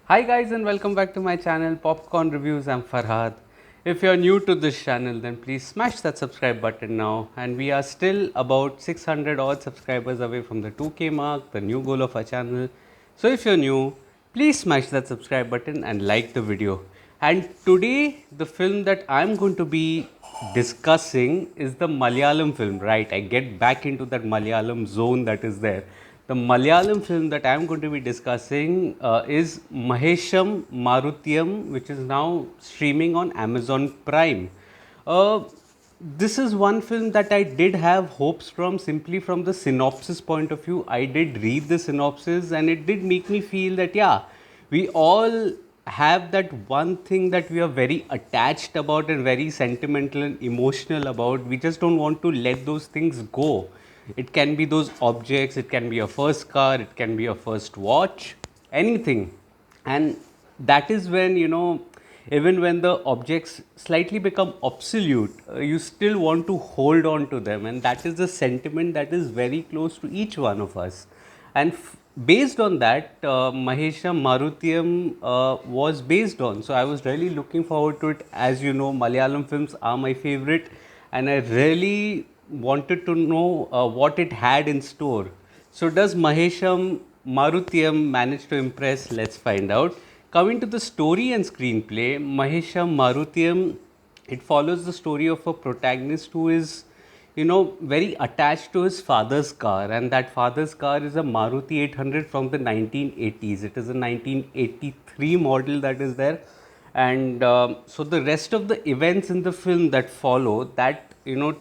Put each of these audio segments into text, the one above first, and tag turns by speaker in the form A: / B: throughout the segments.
A: Hi guys and welcome back to my channel Popcorn Reviews. I'm Farhad. If you're new to this channel then please smash that subscribe button now, and we are still about 600 odd subscribers away from the 2k mark, the new goal of our channel. So if you're new, please smash that subscribe button and like the video. And today the film that I'm going to be discussing is the Malayalam film, right? I get back into that Malayalam zone that is there. The Malayalam film that I am going to be discussing is Maheshum Marutiyum, which is now streaming on Amazon Prime. Uh, this is one film that I did have hopes from, simply from the synopsis point of view. I did read the synopsis and it did make me feel that, yeah, we all have that one thing that we are very attached about and very sentimental and emotional about. We just don't want to let those things go. It can be those objects, it can be a first car, it can be a first watch, anything. And that is when, even when the objects slightly become obsolete, you still want to hold on to them. And that is the sentiment that is very close to each one of us. And based on that, Maheshum Marutiyum was based on. So I was really looking forward to it. As you know, Malayalam films are my favorite, and I really wanted to know what it had in store. So, does Maheshum Marutiyam manage to impress? Let's find out. Coming to the story and screenplay, Maheshum Marutiyam, it follows the story of a protagonist who is, very attached to his father's car, and that father's car is a Maruti 800 from the 1980s. It is a 1983 model that is there, and so the rest of the events in the film that follow that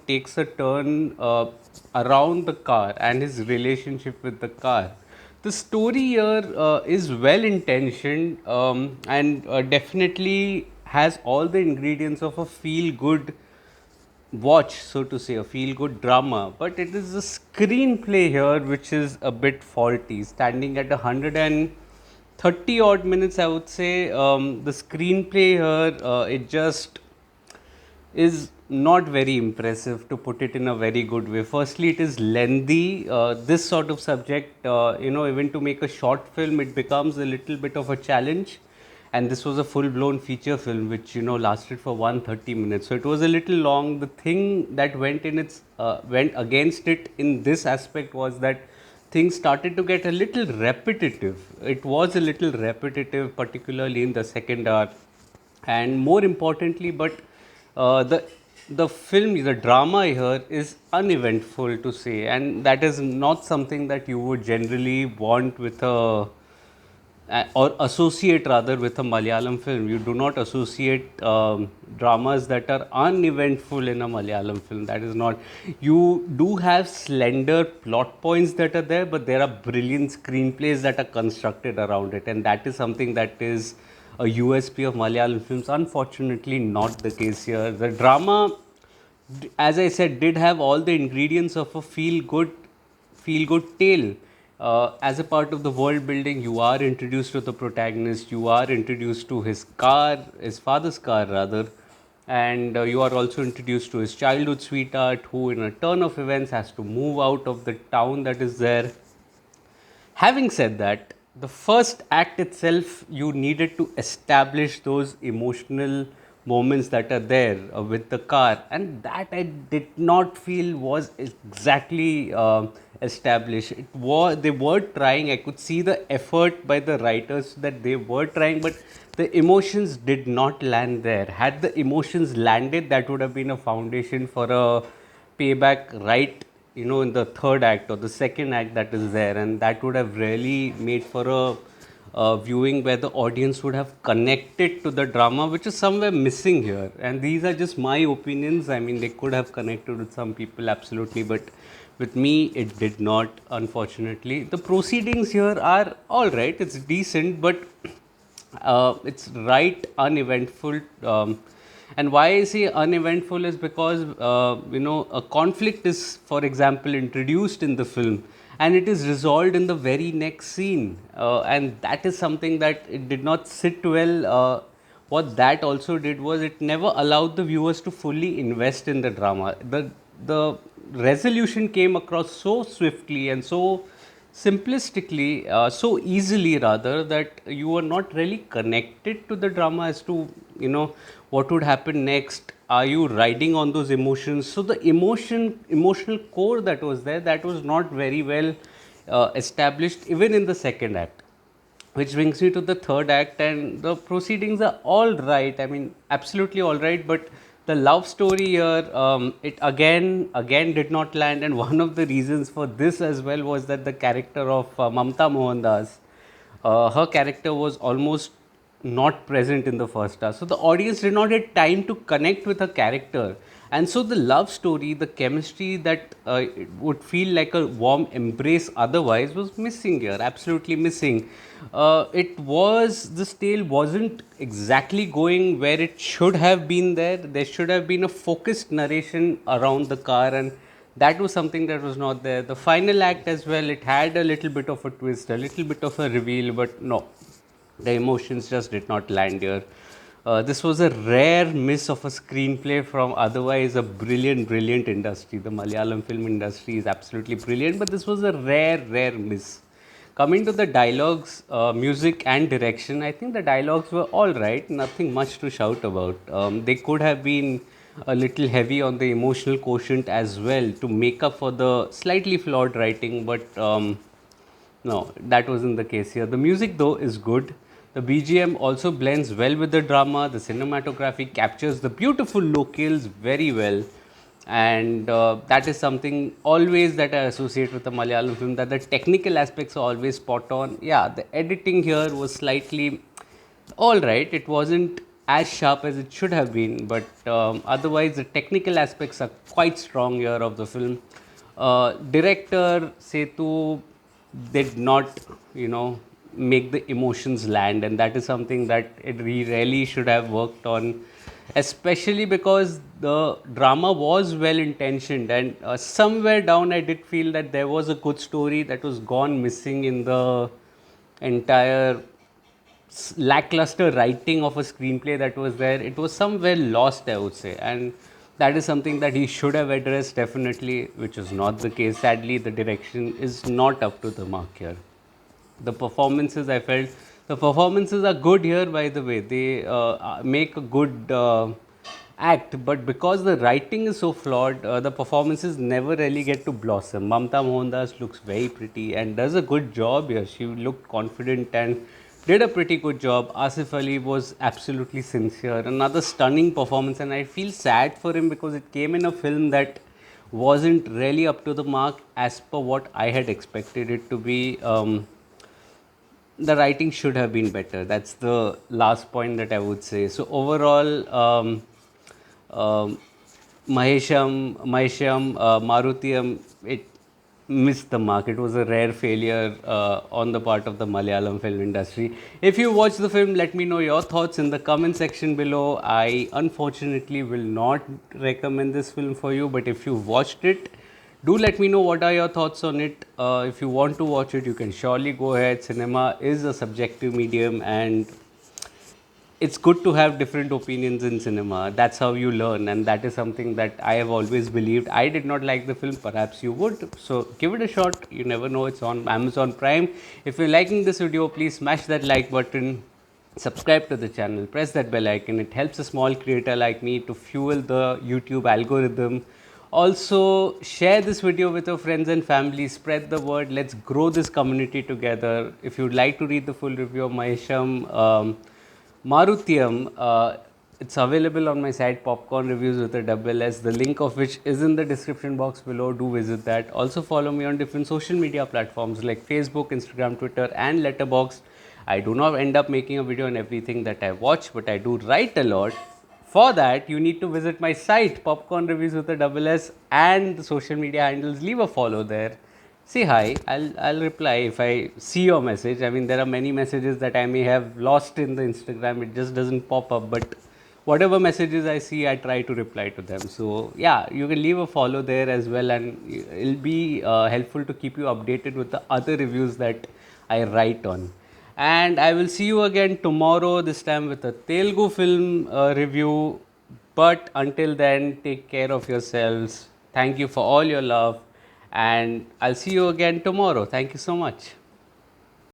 A: takes a turn around the car and his relationship with the car. The story here is well intentioned, and definitely has all the ingredients of a feel good watch, so to say, a feel good drama. But it is the screenplay here which is a bit faulty. Standing at 130 odd minutes, I would say, the screenplay here, it just is not very impressive, to put it in a very good way. Firstly, it is lengthy. This sort of subject, even to make a short film, it becomes a little bit of a challenge. And this was a full blown feature film which lasted for 130 minutes, so it was a little long. The thing that went against it in this aspect was that things started to get a little repetitive. It was a little repetitive, particularly in the second hour. And more importantly, but the film, the drama here is uneventful, to say, and that is not something that you would generally want with a or associate rather with a Malayalam film. You do not associate dramas that are uneventful in a Malayalam film. That is not. You do have slender plot points that are there, but there are brilliant screenplays that are constructed around it, and that is something that is a USP of Malayalam films. Unfortunately, not the case here. The drama, as I said, did have all the ingredients of a feel good tale. As a part of the world building, you are introduced to the protagonist, you are introduced to his car, his father's car rather, and you are also introduced to his childhood sweetheart, who, in a turn of events, has to move out of the town that is there. Having said that, the first act itself, you needed to establish those emotional moments that are there with the car, and that I did not feel was exactly established. They were trying. I could see the effort by the writers that they were trying, but the emotions did not land there. Had the emotions landed, that would have been a foundation for a payback, right, in the third act or the second act that is there, and that would have really made for a viewing where the audience would have connected to the drama, which is somewhere missing here. And these are just my opinions. I mean, they could have connected with some people, absolutely, but with me it did not, unfortunately. The proceedings here are all right, it's decent, but it's right uneventful. And why I say uneventful is because a conflict is, for example, introduced in the film, and it is resolved in the very next scene, and that is something that it did not sit well. What that also did was it never allowed the viewers to fully invest in the drama. The resolution came across so swiftly and so simplistically, so easily rather, that you were not really connected to the drama as to, you know, what would happen next. Are you riding on those emotions? So the emotional core that was there, that was not very well established even in the second act, which brings me to the third act, and the proceedings are all right. I mean, absolutely all right, but the love story here, it again did not land, and one of the reasons for this as well was that the character of Mamta Mohandas, her character was almost not present in the first hour. So the audience did not get time to connect with her character. And so the love story, the chemistry that it would feel like a warm embrace otherwise was missing here, absolutely missing. This tale wasn't exactly going where it should have been there. There should have been a focused narration around the car, and that was something that was not there. The final act as well, it had a little bit of a twist, a little bit of a reveal, but no, the emotions just did not land here. This was a rare miss of a screenplay from otherwise a brilliant industry. The Malayalam film industry is absolutely brilliant, but this was a rare miss. Coming to the dialogues, music, and direction, I think the dialogues were all right. Nothing much to shout about. They could have been a little heavy on the emotional quotient as well to make up for the slightly flawed writing, but no, that wasn't the case here. The music, though, is good. The BGM also blends well with the drama. The cinematography captures the beautiful locales very well. And that is something always that I associate with the Malayalam film, that the technical aspects are always spot on. Yeah, the editing here was slightly all right. It wasn't as sharp as it should have been, but otherwise, the technical aspects are quite strong here of the film. Director Setu did not, you know, make the emotions land, and that is something that it really should have worked on, especially because the drama was well intentioned, and somewhere down I did feel that there was a good story that was gone missing in the entire lackluster writing of a screenplay that was there. It was somewhere lost, I would say, and that is something that he should have addressed definitely, which was not the case. Sadly, the direction is not up to the mark here. The performances, I felt, the performances are good here, by the way. They make a good act, but because the writing is so flawed, the performances never really get to blossom. Mamta Mohandas looks very pretty and does a good job here. She looked confident and did a pretty good job. Asif Ali was absolutely sincere. Another stunning performance, and I feel sad for him because it came in a film that wasn't really up to the mark as per what I had expected it to be. The writing should have been better. That's the last point that I would say. So overall, um, Maheshum Marutiyum, it missed the mark. It was a rare failure on the part of the Malayalam film industry. If you watch the film, let me know your thoughts in the comment section below. I unfortunately will not recommend this film for you, but if you watched it, do let me know what are your thoughts on it. If you want to watch it, you can surely go ahead. Cinema is a subjective medium, and it's good to have different opinions in cinema. That's how you learn, and that is something that I have always believed. I did not like the film, perhaps you would. So give it a shot. You never know. It's on Amazon Prime. If you're liking this video, please smash that like button. Subscribe to the channel, press that bell icon. It helps a small creator like me to fuel the YouTube algorithm. Also, share this video with your friends and family. Spread the word. Let's grow this community together. If you'd like to read the full review of Maheshum Marutiyum, it's available on my site Popcorn Reviews with a double S, the link of which is in the description box below. Do visit that. Also follow me on different social media platforms like Facebook, Instagram, Twitter, and Letterboxd. I do not end up making a video on everything that I watch, but I do write a lot. For that, you need to visit my site Popcorn Reviews with a double S and the social media handles. Leave a follow there. Say hi. I'll reply if I see your message. I mean, there are many messages that I may have lost in the Instagram. It just doesn't pop up, but whatever messages I see, I try to reply to them. So yeah, you can leave a follow there as well, and it'll be helpful to keep you updated with the other reviews that I write on. And I will see you again tomorrow, this time with a Telugu film review. But until then, take care of yourselves. Thank you for all your love, And I'll see you again tomorrow. Thank you so much.